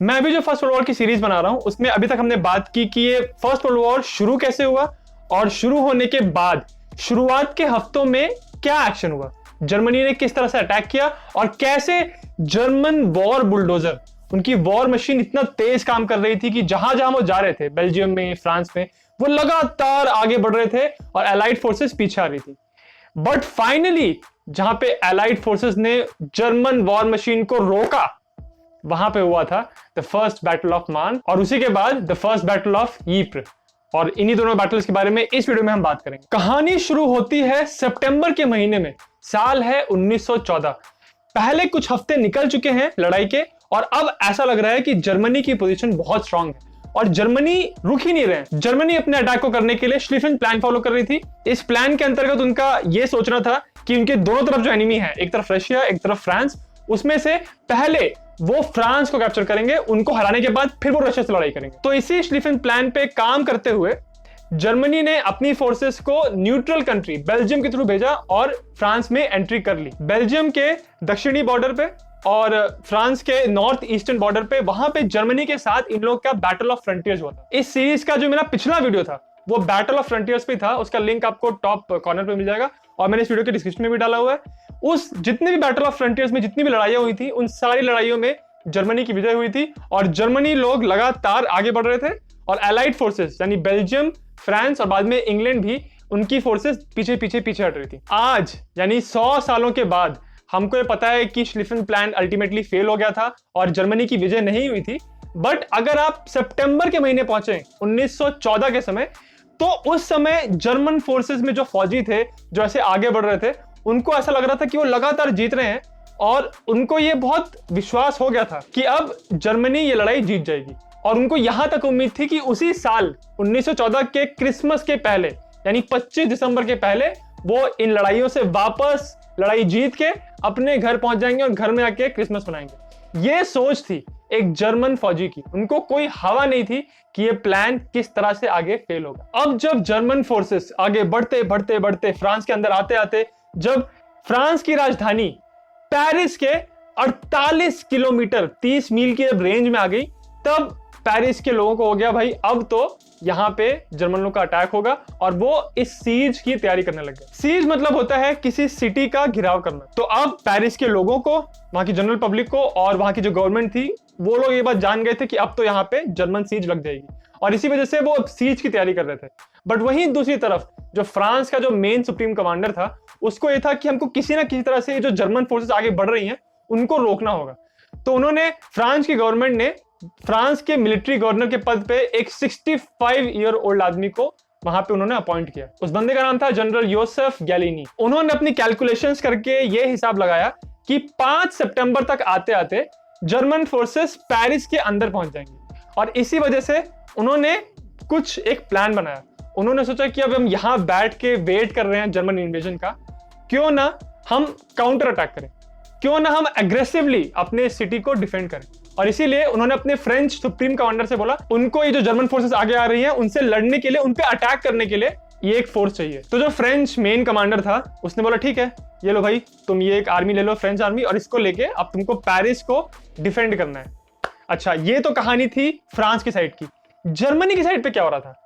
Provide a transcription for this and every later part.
मैं अभी जो फर्स्ट वर्ल्ड वॉर की सीरीज बना रहा हूं उसमें अभी तक हमने बात की कि ये फर्स्ट वर्ल्ड वॉर शुरू कैसे हुआ और शुरू होने के बाद शुरुआत के हफ्तों में क्या एक्शन हुआ, जर्मनी ने किस तरह से अटैक किया और कैसे जर्मन वॉर बुलडोजर, उनकी वॉर मशीन इतना तेज काम कर रही थी कि जहां जहां वो जा रहे थे, बेल्जियम में, फ्रांस में, वो लगातार आगे बढ़ रहे थे और एलाइड फोर्सेस पीछे आ रही थी। बट फाइनली जहां पे एलाइड फोर्सेस ने जर्मन वॉर मशीन को रोका, वहां पे हुआ था द फर्स्ट बैटल ऑफ मान और उसी के बाद द फर्स्ट बैटल ऑफ यीप्र। और इन्हीं दोनों बैटल्स के बारे में इस वीडियो में हम बात करेंगे। कहानी शुरू होती है सितंबर के महीने में, साल है 1914। पहले कुछ हफ्ते निकल चुके हैं लड़ाई के और अब ऐसा लग रहा है कि जर्मनी की पोजीशन बहुत स्ट्रांग है और जर्मनी रुक ही नहीं रहे। जर्मनी अपने अटैक को करने के लिए श्लीफेन प्लान फॉलो कर रही थी। इस प्लान के अंतर्गत उनका यह सोचना था कि उनके दोनों तरफ जो एनिमी है, एक तरफ रशिया एक तरफ फ्रांस, उसमें से पहले वो फ्रांस को कैप्चर करेंगे, उनको हराने के बाद फिर वो रशिया से लड़ाई करेंगे। तो इसी श्लीफेन प्लान पे काम करते हुए जर्मनी ने अपनी फोर्सेस को न्यूट्रल कंट्री बेल्जियम के थ्रू भेजा और फ्रांस में एंट्री कर ली। बेल्जियम के दक्षिणी बॉर्डर पे और फ्रांस के नॉर्थ ईस्टर्न बॉर्डर पे, वहां पे जर्मनी के साथ इन लोग का बैटल ऑफ फ्रंटियर्स हुआ था। इस सीरीज का जो मेरा पिछला वीडियो था वो बैटल ऑफ फ्रंटियर्स पे था, उसका लिंक आपको टॉप कॉर्नर पे मिल जाएगा और मैंने इस वीडियो के डिस्क्रिप्शन में भी डाला हुआ है। उस जितने भी बैटल ऑफ फ्रंटियर्स में जितनी भी लड़ाइयां हुई थी, उन सारी लड़ाइयों में जर्मनी की विजय हुई थी और जर्मनी लोग लगातार आगे बढ़ रहे थे और एलाइड फोर्सेस यानी बेल्जियम, फ्रांस और बाद में इंग्लैंड भी, उनकी फोर्सेस पीछे पीछे पीछे हट रही थी। आज यानी 100 सालों के बाद हमको ये पता है कि श्लीफेन प्लान अल्टीमेटली फेल हो गया था और जर्मनी की विजय नहीं हुई थी। बट अगर आप सितंबर के महीने पहुंचे 1914 के समय, तो उस समय जर्मन फोर्सेस में जो फौजी थे जो ऐसे आगे बढ़ रहे थे, उनको ऐसा लग रहा था कि वो लगातार जीत रहे हैं और उनको ये बहुत विश्वास हो गया था कि अब जर्मनी ये लड़ाई जीत जाएगी। और उनको यहां तक उम्मीद थी कि उसी साल 1914 के क्रिसमस के पहले यानी 25 दिसंबर के पहले वो इन लड़ाइयों से वापस लड़ाई जीत के अपने घर पहुंच जाएंगे और घर में आके क्रिसमस मनाएंगे। ये सोच थी एक जर्मन फौजी की, उनको कोई हवा नहीं थी कि ये प्लान किस तरह से आगे फेल होगा। अब जब जर्मन फोर्सेस आगे बढ़ते बढ़ते बढ़ते फ्रांस के अंदर आते आते जब फ्रांस की राजधानी पेरिस के 48 किलोमीटर 30 मील की रेंज में आ गई, तब पेरिस के लोगों को हो गया भाई अब तो यहां पे जर्मनों का अटैक होगा और वो इस सीज की तैयारी करने लग गए। सीज मतलब होता है किसी सिटी का घिराव करना। तो अब पेरिस के लोगों को, वहां की जनरल पब्लिक को और वहां की जो गवर्नमेंट थी, वो लोग ये बात जान गए थे कि अब तो यहाँ पे जर्मन सीज लग जाएगी और इसी वजह से वो सीज की तैयारी कर रहे थे। बट वहीं दूसरी तरफ जो फ्रांस का जो मेन सुप्रीम कमांडर था, उसको ये था कि हमको किसी ना किसी तरह से जो जर्मन फोर्सेस आगे बढ़ रही हैं उनको रोकना होगा। तो उन्होंने, फ्रांस की गवर्नमेंट ने फ्रांस के मिलिट्री गवर्नर के पद पे एक 65 ईयर ओल्ड आदमी को वहां पे उन्होंने अपॉइंट किया। उस बंदे का नाम था जनरल योसेफ गैलिनी। उन्होंने अपनी कैलकुलेशंस करके ये हिसाब लगाया कि 5 सितंबर तक आते आते जर्मन फोर्सेस पेरिस के अंदर पहुंच जाएंगी और इसी वजह से उन्होंने कुछ एक प्लान बनाया। उन्होंने सोचा कि अब हम यहां बैठ के वेट कर रहे हैं जर्मन इन्वेजन का, क्यों ना हम काउंटर अटैक करें, क्यों ना हम एग्रेसिवली अपने सिटी को डिफेंड करें। और इसीलिए उन्होंने अपने फ्रेंच सुप्रीम कमांडर से बोला उनको ये जो जर्मन फोर्सेस आगे आ रही हैं उनसे लड़ने के लिए, उन पे अटैक करने के लिए ये एक फोर्स चाहिए। तो जो फ्रेंच मेन कमांडर था उसने बोला ठीक है, ये लो भाई, तुम ये एक आर्मी ले लो, फ्रेंच आर्मी, और इसको लेके अब तुमको पेरिस को डिफेंड करना है। अच्छा, ये तो कहानी थी फ्रांस की साइड की। जर्मनी की साइड पे क्या हो रहा था?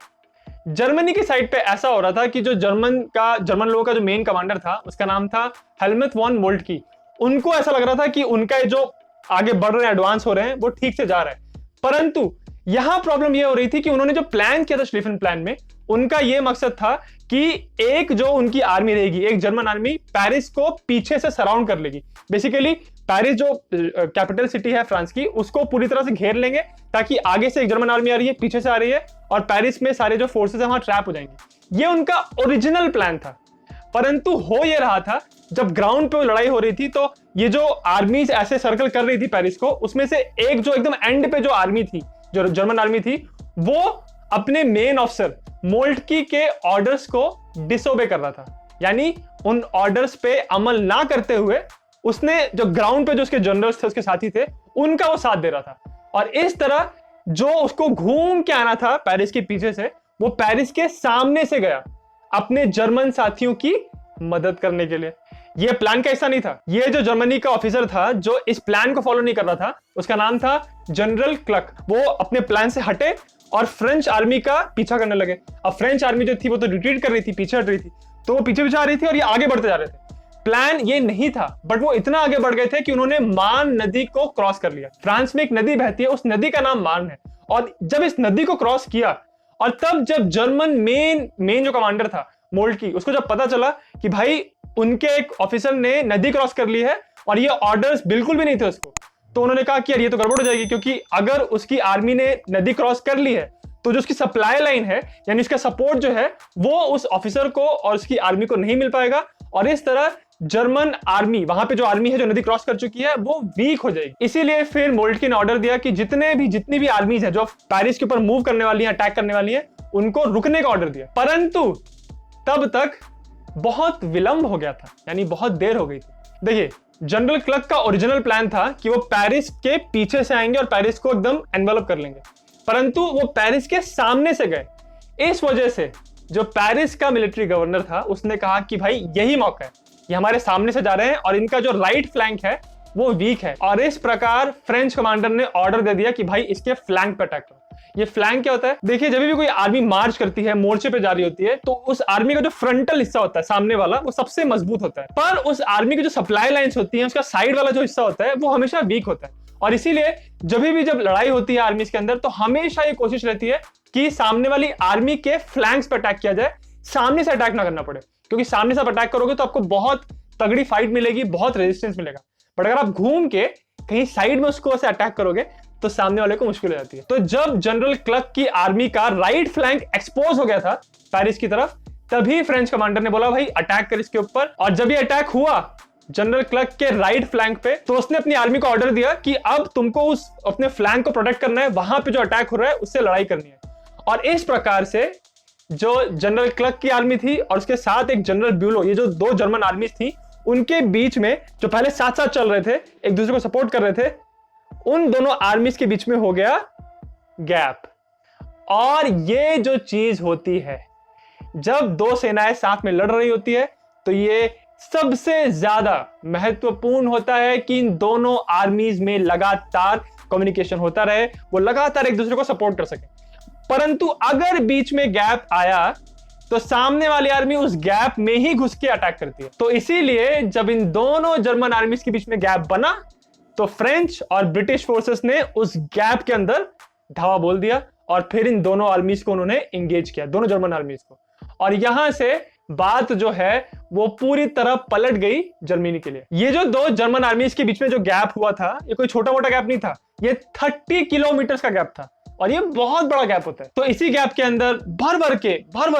जर्मनी की साइड पे ऐसा हो रहा था कि जो जर्मन लोगों का जो मेन कमांडर था उसका नाम था हेलमुथ वॉन मोल्टकी। उनको ऐसा लग रहा था कि उनका जो आगे बढ़ रहे हैं, एडवांस हो रहे हैं, वो ठीक से जा रहा है। परंतु यहां प्रॉब्लम यह हो रही थी कि उन्होंने जो प्लान किया था श्लीफेन प्लान में, उनका यह मकसद था कि एक जो उनकी आर्मी रहेगी, एक जर्मन आर्मी पेरिस को पीछे से सराउंड कर लेगी। बेसिकली पेरिस जो कैपिटल सिटी है फ्रांस की, उसको पूरी तरह से घेर लेंगे ताकि आगे से एक जर्मन आर्मी आ रही है, पीछे से आ रही है और पेरिस में सारे जो फोर्सेस है वहां ट्रैप हो जाएंगे। ये उनका ओरिजिनल प्लान था। परंतु हो ये रहा था, जब ग्राउंड पे लड़ाई हो रही थी तो ये जो आर्मीज ऐसे सर्कल कर रही थी पेरिस को, उसमें से एक जो एकदम एंड पे जो आर्मी थी, जो जर्मन आर्मी थी, वो अपने मेन ऑफिसर मोल्टकी के ऑर्डर्स को डिसोबे कर रहा था। यानी उन ऑर्डर्स पे अमल ना करते हुए उसने जो ग्राउंड पे जो उसके जनरल्स थे, उसके साथी थे, उनका वो साथ दे रहा था। और इस तरह जो उसको घूम के आना था पेरिस के पीछे से, वो पेरिस के सामने से गया अपने जर्मन साथियों की मदद करने के लिए। ये प्लान का हिस्सा नहीं था। ये जो जर्मनी का ऑफिसर था जो इस प्लान को फॉलो नहीं कर रहा था, उसका नाम था जनरल क्लक। वो अपने प्लान से हटे और फ्रेंच आर्मी का पीछा करने लगे। अब फ्रेंच आर्मी जो थी वो तो रिट्रीट कर रही थी, पीछे हट रही थी, तो वो पीछे आ रही थी और ये आगे बढ़ते जा रहे थे। प्लान ये नहीं था, बट वो इतना आगे बढ़ गए थे कि उन्होंने मान नदी को क्रॉस कर लिया। फ्रांस में एक नदी बहती है, उस नदी का नाम मान है। और जब इस नदी को क्रॉस किया और तब जब जर्मन मेन जो कमांडर था मोल्टकी, उसको जब पता चला कि भाई उनके एक ऑफिसर ने नदी क्रॉस कर ली है और ये ऑर्डर्स बिल्कुल भी नहीं थे उसको, तो उन्होंने कहा कि यार ये तो गड़बड़ हो जाएगी, क्योंकि अगर उसकी आर्मी ने नदी क्रॉस कर ली है तो जो उसकी सप्लाई लाइन है यानी उसका सपोर्ट जो है वो उस ऑफिसर को और उसकी आर्मी को नहीं मिल पाएगा, और इस तरह जर्मन आर्मी, वहां पे जो आर्मी है जो नदी क्रॉस कर चुकी है, वो वीक हो जाएगी। इसीलिए फिर मोल्टकी ने ऑर्डर दिया कि जितनी भी आर्मीज है जो पेरिस के ऊपर मूव करने वाली है, अटैक करने वाली है, उनको रुकने का ऑर्डर दिया। परंतु तब तक बहुत विलंब हो गया था, यानी बहुत देर हो गई थी। देखिए, जनरल क्लक का ओरिजिनल प्लान था कि वो पेरिस के पीछे से आएंगे और पेरिस को एकदम एनवेलप कर लेंगे, परंतु वो पेरिस के सामने से गए। इस वजह से जो पेरिस का मिलिट्री गवर्नर था उसने कहा कि भाई यही मौका है, ये हमारे सामने से जा रहे हैं और इनका जो राइट फ्लैंक है वो वीक है, और इस प्रकार फ्रेंच कमांडर ने ऑर्डर दे दिया कि भाई इसके फ्लैंक पे अटैक करो। ये फ्लैंक क्या होता है? देखिए, जब भी कोई आर्मी मार्च करती है, मोर्चे पे जा रही होती है, तो उस आर्मी का जो फ्रंटल हिस्सा होता है सामने वाला, वो सबसे मजबूत होता है, पर उस आर्मी की जो सप्लाई लाइंस होती है, उसका साइड वाला जो हिस्सा होता है वो हमेशा वीक होता है। और इसीलिए जब लड़ाई होती है आर्मी के अंदर, तो हमेशा ये कोशिश रहती है कि सामने वाली आर्मी के फ्लैंक्स पे अटैक किया जाए, सामने से अटैक ना करना पड़े, क्योंकि सामने से आप अटैक करोगे तो आपको बहुत तगड़ी फाइट मिलेगी, बहुत रेजिस्टेंस मिलेगा। बट अगर आप घूम के कहीं साइड में उसको ऐसे अटैक करोगे तो सामने वाले को मुश्किल हो जाती है। तो जब जनरल क्लक की आर्मी का राइट फ्लैंक एक्सपोज हो गया था पेरिस की तरफ, तभी फ्रेंच कमांडर ने बोला भाई अटैक कर इसके ऊपर। और जब ये अटैक हुआ जनरल क्लक के राइट फ्लैंक पे, तो उसने अपनी आर्मी को ऑर्डर दिया कि अब तुमको उस अपने फ्लैंक को प्रोटेक्ट करना है, वहां पे जो अटैक हो रहा है उससे लड़ाई करनी है। और इस प्रकार से जो जनरल क्लक की आर्मी थी और उसके साथ एक जनरल ब्यूलो, ये जो दो जर्मन आर्मीज थी, उनके बीच में जो पहले साथ साथ चल रहे थे, एक दूसरे को सपोर्ट कर रहे थे, उन दोनों आर्मीज के बीच में हो गया गैप। और ये जो चीज होती है, जब दो सेनाएं साथ में लड़ रही होती है, तो ये सबसे ज्यादा महत्वपूर्ण होता है कि इन दोनों आर्मीज में लगातार कम्युनिकेशन होता रहे, वो लगातार एक दूसरे को सपोर्ट कर सके। परंतु अगर बीच में गैप आया तो सामने वाली आर्मी उस गैप में ही घुस के अटैक करती है। तो इसीलिए जब इन दोनों जर्मन आर्मीज के बीच में गैप बना, तो फ्रेंच और ब्रिटिश फोर्सेस ने उस गैप के अंदर धावा बोल दिया और फिर इन दोनों आर्मीज को उन्होंने एंगेज किया, दोनों जर्मन आर्मीज को। और यहां से बात जो है वो पूरी तरह पलट गई जर्मनी के लिए। ये जो दो जर्मन आर्मीज के बीच में जो गैप हुआ था, ये कोई छोटा मोटा गैप नहीं था, ये 30 किलोमीटर का गैप था, और ये बहुत बड़ा गैप होता है। तो इसी गैप के अंदर भर भर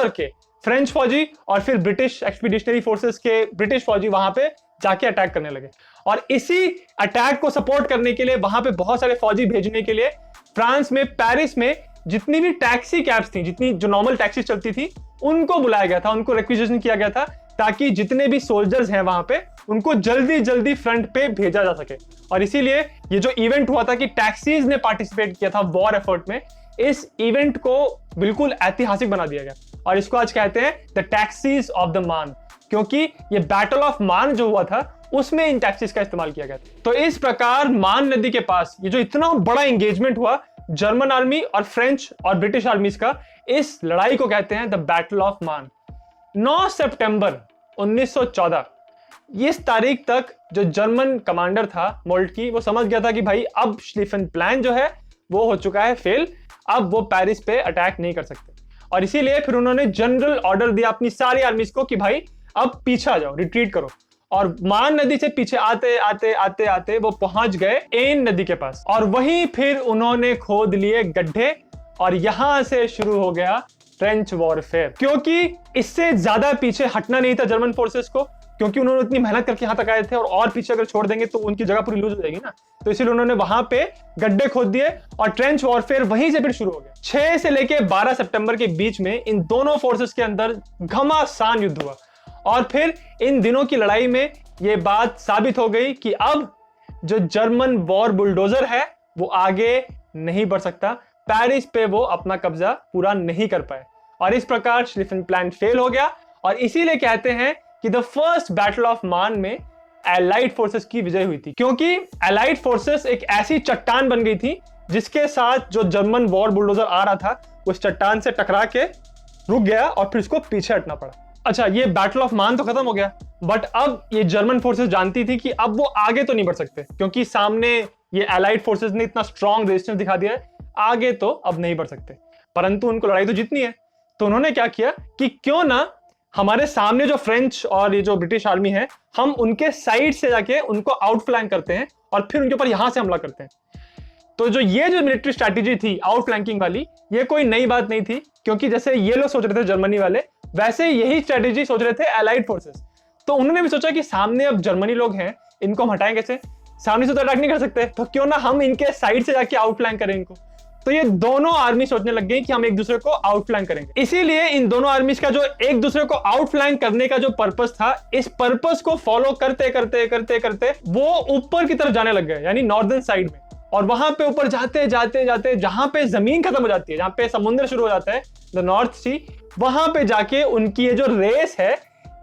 के फ्रेंच फौजी और फिर ब्रिटिश एक्सपीडिशनरी फोर्सेस के ब्रिटिश फौजी वहां पे जाके अटैक करने लगे। और इसी अटैक को सपोर्ट करने के लिए, वहां पे बहुत सारे फौजी भेजने के लिए, फ्रांस में पेरिस में जितनी भी टैक्सी कैब्स थी, जितनी जो नॉर्मल टैक्सी चलती थी, उनको बुलाया गया था, उनको रिक्विजिशन किया गया था, ताकि जितने भी सोल्जर्स हैं वहां पे उनको जल्दी जल्दी फ्रंट पे भेजा जा सके। और इसीलिए ये जो इवेंट हुआ था कि टैक्सीज ने पार्टिसिपेट किया था वॉर एफर्ट में, इस इवेंट को बिल्कुल ऐतिहासिक बना दिया गया और इसको आज कहते हैं द टैक्सीज ऑफ द मान, क्योंकि ये बैटल ऑफ मान जो हुआ था उसमें इन टैक्सीज का इस्तेमाल किया गया था। तो इस प्रकार मान नदी के पास ये जो इतना बड़ा एंगेजमेंट हुआ जर्मन आर्मी और फ्रेंच और ब्रिटिश आर्मीज का, इस लड़ाई को कहते हैं द बैटल ऑफ मान। 9 सितंबर 1914 इस तारीख तक जो जर्मन कमांडर था मोल्टकी, वो समझ गया था कि भाई अब श्लीफन प्लान जो है वो हो चुका है फेल, अब वो पेरिस पे अटैक नहीं कर सकते। और इसीलिए फिर उन्होंने जनरल ऑर्डर दिया अपनी सारी आर्मीज को कि भाई अब पीछे आ जाओ, रिट्रीट करो। और मान नदी से पीछे आते आते आते आते वो पहुंच गए एन नदी के पास, और वहीं फिर उन्होंने खोद लिए गड्ढे, और यहां से शुरू हो गया फ्रेंच वॉरफेयर। क्योंकि इससे ज्यादा पीछे हटना नहीं था जर्मन फोर्सेस को, क्योंकि उन्होंने इतनी मेहनत करके यहां तक आए थे, और पीछे अगर छोड़ देंगे तो उनकी जगह पूरी लूज हो जाएगी ना, तो इसलिए उन्होंने वहां पे गड्ढे खोद दिए और ट्रेंच वॉरफेयर वहीं से फिर शुरू हो गया। 6 से लेके 12 सितंबर के बीच में इन दोनों फोर्सेस के अंदर घमासान युद्ध हुआ, और फिर इन दिनों की लड़ाई में यह बात साबित हो गई कि अब जो जर्मन वॉर बुलडोजर है वो आगे नहीं बढ़ सकता, पेरिस पे वो अपना कब्जा पूरा नहीं कर पाए, और इस प्रकार श्लीफन प्लान फेल हो गया। और इसीलिए कहते हैं कि द फर्स्ट बैटल ऑफ मान में एलाइड फोर्सेस की विजय हुई थी, क्योंकि एलाइड फोर्सेस एक ऐसी चट्टान बन गई थी जिसके साथ जो जर्मन वॉर बुलडोजर आ रहा था उस चट्टान से टकरा के रुक गया और फिर उसको पीछे हटना पड़ा। अच्छा, ये बैटल ऑफ मान तो खत्म हो गया, बट अब ये जर्मन फोर्सेस जानती थी कि अब वो आगे तो नहीं बढ़ सकते, क्योंकि सामने ये एलाइड फोर्सेस ने इतना स्ट्रॉन्ग रेजिस्टेंस दिखा दिया है, आगे तो अब नहीं बढ़ सकते, परंतु उनको लड़ाई तो जीतनी है। तो उन्होंने क्या किया कि क्यों ना हमारे सामने जो फ्रेंच और ये जो ब्रिटिश आर्मी है, हम उनके साइड से जाके उनको आउट फ्लैंक करते हैं और फिर उनके ऊपर यहां से हमला करते हैं। तो ये जो मिलिट्री स्ट्रैटेजी थी आउट फ्लैंकिंग वाली, ये कोई नई बात नहीं थी, क्योंकि जैसे ये लोग सोच रहे थे जर्मनी वाले, वैसे यही स्ट्रैटेजी सोच रहे थे एलाइड फोर्सेस। तो उन्होंने भी सोचा कि सामने अब जर्मनी लोग हैं, इनको हम हटाएं कैसे, सामने से तो अटैक नहीं कर सकते, तो क्यों ना हम इनके साइड से जाके आउट फ्लैंक करें इनको। तो ये दोनों आर्मी सोचने लग गई कि हम एक दूसरे को आउट फ्लैंक करेंगे। इसीलिए इन दोनों आर्मीज का जो एक दूसरे को आउट फ्लैंक करने का जो पर्पस था, इस पर्पस को फॉलो करते करते करते करते वो ऊपर की तरफ जाने लग गए, यानी नॉर्दर्न साइड में। और वहां पे ऊपर जाते जाते जाते जहां पे जमीन खत्म हो जाती है, जहां पे समुद्र शुरू हो जाता है, द नॉर्थ सी, वहां पे जाके उनकी ये जो रेस है,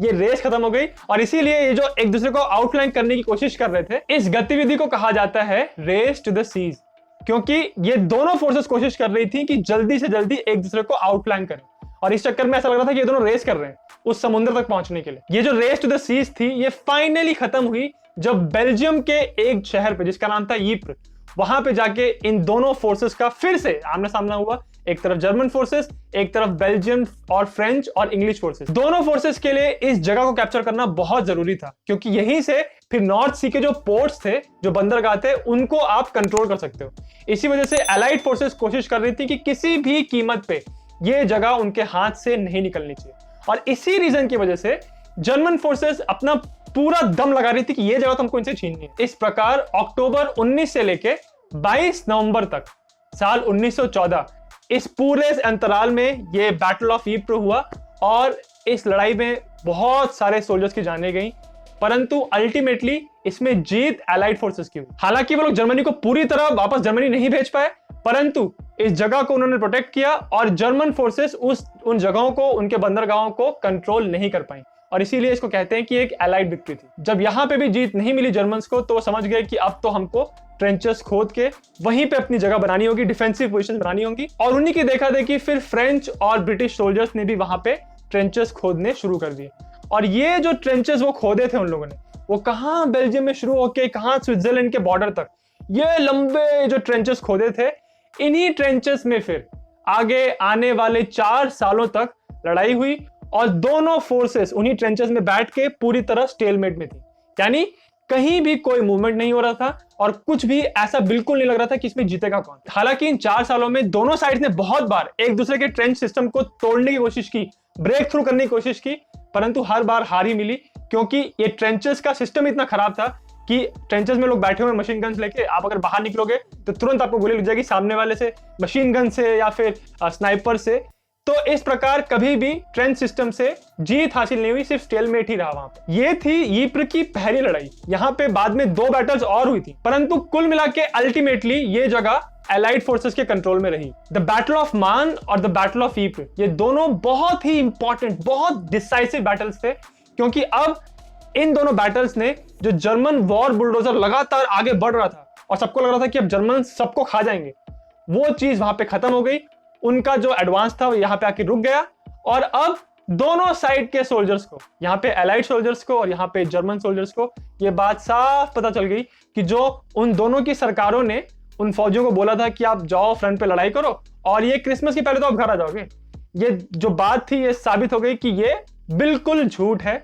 ये रेस खत्म हो गई। और इसीलिए ये जो एक दूसरे को आउटफ्लैंक करने की कोशिश कर रहे थे, इस गतिविधि को कहा जाता है रेस टू द सीज, क्योंकि ये दोनों फोर्सेस कोशिश कर रही थी कि जल्दी से जल्दी एक दूसरे को आउटफ्लैंक करें। और इस चक्कर में ऐसा लग रहा था कि ये दोनों रेस कर रहे हैं उस समुद्र तक पहुंचने के लिए। ये जो रेस टू द सीज थी, ये फाइनली खत्म हुई जब बेल्जियम के एक शहर पे, जिसका नाम था यीप्र, वहां पे जाके इन दोनों फोर्सेस का फिर से आमना सामना हुआ। एक तरफ जर्मन फोर्सेस, एक तरफ बेल्जियम और फ्रेंच और इंग्लिश फोर्सेस। दोनों फोर्सेस के लिए इस जगह को कैप्चर करना बहुत जरूरी था, क्योंकि यहीं से फिर नॉर्थ सी के जो पोर्ट्स थे, जो बंदरगाह थे, उनको आप कंट्रोल कर सकते हो। इसी वजह से एलाइड फोर्सेस कोशिश कर रही थी कि किसी भी कीमत पे ये जगह उनके हाथ से नहीं निकलनी चाहिए। और इसी रीजन की वजह से जर्मन फोर्सेस अपना पूरा दम लगा रही थी कि ये जगह तो हमको इनसे छीननी है। इस प्रकार अक्टूबर 19 से लेके 22 नवंबर तक साल 1914, इस पूरे अंतराल में ये बैटल ऑफ यीप्र हुआ और इस लड़ाई में बहुत सारे सोल्जर्स की जानें गई, परंतु अल्टीमेटली इसमें जीत एलाइड फोर्सेस की हुई। हालांकि वो लोग जर्मनी को पूरी तरह वापस जर्मनी नहीं भेज पाए, परंतु इस जगह को उन्होंने प्रोटेक्ट किया और जर्मन फोर्सेस उन जगहों को, उनके बंदरगाहों को कंट्रोल नहीं कर पाई, और इसीलिए इसको कहते हैं कि एक एलाइड विक्ट्री थी। जब यहां पे भी जीत नहीं मिली जर्मन्स को, तो वो समझ गए कि अब तो हमको ट्रेंचेस खोद के वहीं पे अपनी जगह बनानी होगी, डिफेंसिव पोजीशन बनानी होगी। और उन्हीं की देखा देखी फिर फ्रेंच और ब्रिटिश सोल्जर्स ने भी वहां पे ट्रेंचेस खोदने शुरू कर दिए। और ये जो ट्रेंचेस वो खोदे थे उन लोगों ने, वो कहां बेल्जियम में शुरू होके कहां स्विट्जरलैंड के बॉर्डर तक, ये लंबे जो ट्रेंचेस खोदे थे, इन्हीं ट्रेंचेस में फिर आगे आने वाले 4 सालों तक लड़ाई हुई और दोनों फोर्सेस उन्हीं ट्रेंचेस में बैठ के पूरी तरह स्टेलमेट में थी, यानी कहीं भी कोई मूवमेंट नहीं हो रहा था और कुछ भी ऐसा बिल्कुल नहीं लग रहा था कि इसमें जीतेगा कौन। हालांकि इन 4 सालों में दोनों साइड ने बहुत बार एक दूसरे के ट्रेंच सिस्टम को तोड़ने की कोशिश की, ब्रेक थ्रू करने की कोशिश की, परंतु हर बार हार ही मिली, क्योंकि ये ट्रेंचेस का सिस्टम इतना खराब था कि ट्रेंचेस में लोग बैठे हुए मशीन गन्स लेके, आप अगर बाहर निकलोगे तो तुरंत आपको गोली लग जाएगी सामने वाले से, मशीन गन से या फिर स्नाइपर से। तो इस प्रकार कभी भी ट्रेंच सिस्टम से जीत हासिल नहीं हुई, सिर्फ स्टेलमेट ही रहा वहां पे। ये थी यीप्र की पहली लड़ाई। यहाँ पे बाद में 2 बैटल्स और हुई थी, परंतु कुल मिला के अल्टीमेटली ये जगह एलाइड फोर्सेस के कंट्रोल में रही। द बैटल ऑफ मान और द बैटल ऑफ यीप्र, ये दोनों बहुत ही इंपॉर्टेंट, बहुत डिसाइसिव बैटल्स थे, क्योंकि अब इन दोनों बैटल्स ने जो जर्मन वॉर बुलडोजर लगातार आगे बढ़ रहा था और सबको लग रहा था कि अब जर्मन सबको खा जाएंगे, वो चीज वहां पे खत्म हो गई। उनका जो एडवांस था वो यहाँ पे आके रुक गया और अब दोनों साइड के सोल्जर्स को, यहाँ पे एलाइड सोल्जर्स को और यहाँ पे जर्मन सोल्जर्स को, ये बात साफ पता चल गई कि जो उन दोनों की सरकारों ने उन फौजियों को बोला था कि आप जाओ फ्रंट पे लड़ाई करो और ये क्रिसमस के पहले तो आप घर आ जाओगे, ये जो बात थी ये साबित हो गई कि ये बिल्कुल झूठ है।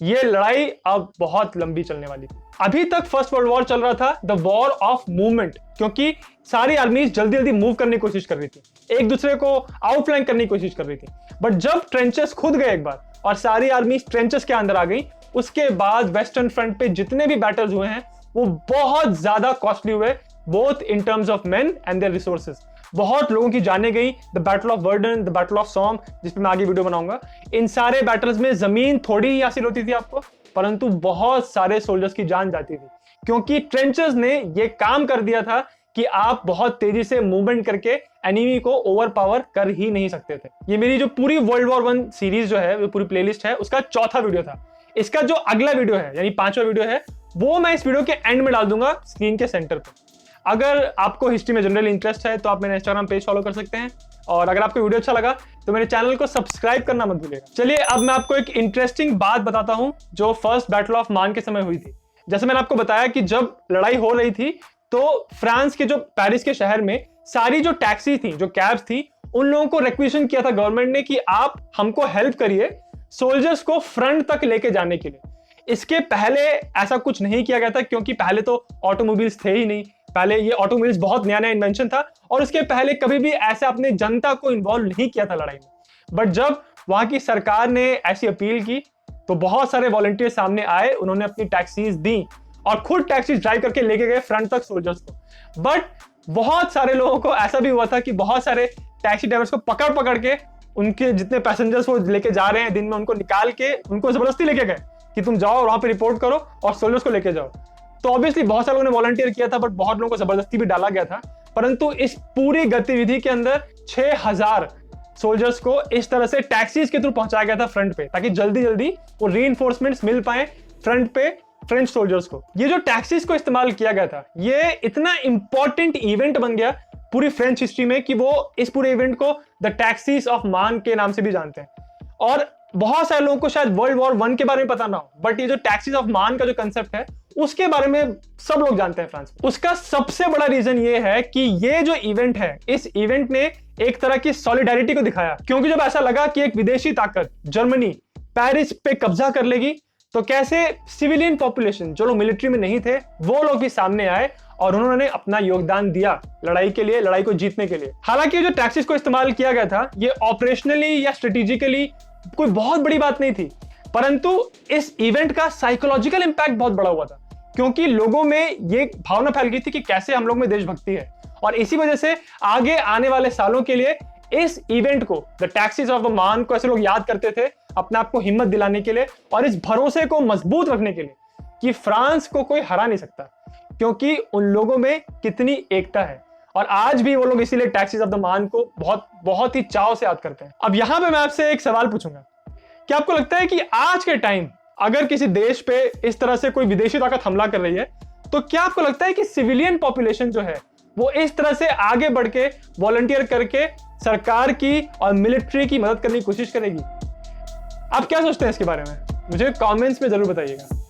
ये लड़ाई अब बहुत लंबी चलने वाली थी। अभी तक फर्स्ट वर्ल्ड वॉर चल रहा था द वॉर ऑफ मूवमेंट, क्योंकि सारी आर्मीज जल्दी जल्दी मूव करने की कोशिश कर रही थी, एक दूसरे को आउटफ्लैंक करने की कोशिश कर रही थी। बट जब ट्रेंचेस खुद गए एक बार और सारी आर्मीज ट्रेंचेस के अंदर आ गई, उसके बाद वेस्टर्न फ्रंट पे जितने भी बैटल्स हुए हैं वो बहुत ज्यादा कॉस्टली हुए, both in terms of men and their resources. बहुत लोगों की जाने गई। The battle of Verdun, the battle of Somme, जिस पे मैं आगे वीडियो बनाऊंगा, इन सारे बैटल्स में जमीन थोड़ी ही हासिल होती थी आपको, परंतु बहुत सारे सोल्जर्स की जान जाती थी, क्योंकि ट्रेंचेस ने ये काम कर दिया था कि आप बहुत तेजी से मूवमेंट करके एनिमी को ओवर पावर कर ही नहीं सकते थे। ये मेरी जो पूरी वर्ल्ड वॉर 1 सीरीज जो है, वो पूरी प्लेलिस्ट है, उसका 4था वीडियो था। इसका जो अगला वीडियो है यानी 5वां वीडियो है वो मैं इस वीडियो के एंड में डाल दूंगा स्क्रीन के सेंटर पे। अगर आपको हिस्ट्री में जनरल इंटरेस्ट है तो आप मेरा इंस्टाग्राम पेज फॉलो कर सकते हैं, और अगर आपको वीडियो अच्छा लगा तो मेरे चैनल को सब्सक्राइब करना मत भूलिएगा। चलिए अब मैं आपको एक इंटरेस्टिंग बात बताता हूं जो फर्स्ट बैटल ऑफ मान के समय हुई थी। जैसे मैंने आपको बताया कि जब लड़ाई हो रही थी तो फ्रांस के जो पेरिस के शहर में सारी जो टैक्सी थी, जो कैब्स थी, उन लोगों को रिक्वेस्ट किया था गवर्नमेंट ने कि आप हमको हेल्प करिए सोल्जर्स को फ्रंट तक लेके जाने के लिए। इसके पहले ऐसा कुछ नहीं किया गया था क्योंकि पहले तो ऑटोमोबाइल्स थे ही नहीं, पहले ये ऑटोमोबाइल्स बहुत नया नया इन्वेंशन था और उसके पहले कभी भी ऐसे अपने जनता को इन्वॉल्व नहीं किया था लड़ाई में। बट जब वहां की सरकार ने ऐसी अपील की तो बहुत सारे वॉलंटियर सामने आए, उन्होंने अपनी टैक्सीज दी और खुद टैक्सी ड्राइव करके लेके गए फ्रंट तक सोल्जर्स को। बट बहुत सारे लोगों को ऐसा भी हुआ था कि बहुत सारे टैक्सी ड्राइवर्स को पकड़ पकड़ के उनके जितने पैसेंजर्स वो लेके जा रहे हैं दिन में, उनको निकाल के उनको जबरदस्ती लेके गए कि तुम जाओ और वहां पे रिपोर्ट करो और सोल्जर्स को लेके जाओ। तो ऑब्वियसली बहुत सारे लोगों ने वॉलंटियर किया था, बट बहुत लोगों को जबरदस्ती भी डाला गया था। परंतु इस पूरी गतिविधि के अंदर 6000 सोल्जर्स को इस तरह से टैक्सीज के थ्रू पहुंचाया गया था फ्रंट पे, ताकि जल्दी जल्दी वो रीइंफोर्समेंट्स मिल पाए फ्रंट पे फ्रेंच सोल्जर्स को। ये जो टैक्सीज को इस्तेमाल किया गया था ये इतना इंपॉर्टेंट इवेंट बन गया पूरी फ्रेंच हिस्ट्री में कि वो इस पूरे इवेंट को द टैक्सीज ऑफ मान के नाम से भी जानते हैं। और बहुत सारे लोगों को शायद वर्ल्ड वॉर 1 के बारे में पता ना हो, बट ये जो टैक्सीज ऑफ मान का जो कंसेप्ट है उसके बारे में सब लोग जानते हैं फ्रांस में। उसका सबसे बड़ा रीजन ये है कि ये जो इवेंट है, इस इवेंट ने एक तरह की सॉलिडारिटी को दिखाया। क्योंकि जब ऐसा लगा कि एक विदेशी ताकत जर्मनी पेरिस पे कब्जा कर लेगी तो कैसे सिविलियन पॉपुलेशन, जो लोग मिलिट्री में नहीं थे, वो लोग भी सामने आए और उन्होंने अपना योगदान दिया लड़ाई के लिए, लड़ाई को जीतने के लिए। हालांकि जो टैक्सीज को इस्तेमाल किया गया था ये ऑपरेशनली या स्ट्रेटेजिकली कोई बहुत बड़ी बात नहीं थी, परंतु इस इवेंट का साइकोलॉजिकल इंपैक्ट बहुत बड़ा हुआ था क्योंकि लोगों में ये भावना फैल गई थी कि कैसे हम लोग में देशभक्ति है। और इसी वजह से आगे आने वाले सालों के लिए इस इवेंट को, द टैक्सीज ऑफ द मान को ऐसे लोग याद करते थे अपने आप को हिम्मत दिलाने के लिए और इस भरोसे को मजबूत रखने के लिए कि फ्रांस को कोई हरा नहीं सकता, क्योंकि उन लोगों में कितनी एकता है। और आज भी वो लोग इसीलिए टैक्सीज ऑफ द मान को बहुत बहुत ही चाव से याद करते हैं। अब यहां पे मैं आपसे एक सवाल पूछूंगा, क्या आपको लगता है कि आज के टाइम अगर किसी देश पे इस तरह से कोई विदेशी ताकत हमला कर रही है तो क्या आपको लगता है कि सिविलियन पॉपुलेशन जो है वो इस तरह से आगे बढ़ के वॉलंटियर करके सरकार की और मिलिट्री की मदद करने की कोशिश करेगी? आप क्या सोचते हैं इसके बारे में? मुझे कमेंट्स में जरूर बताइएगा।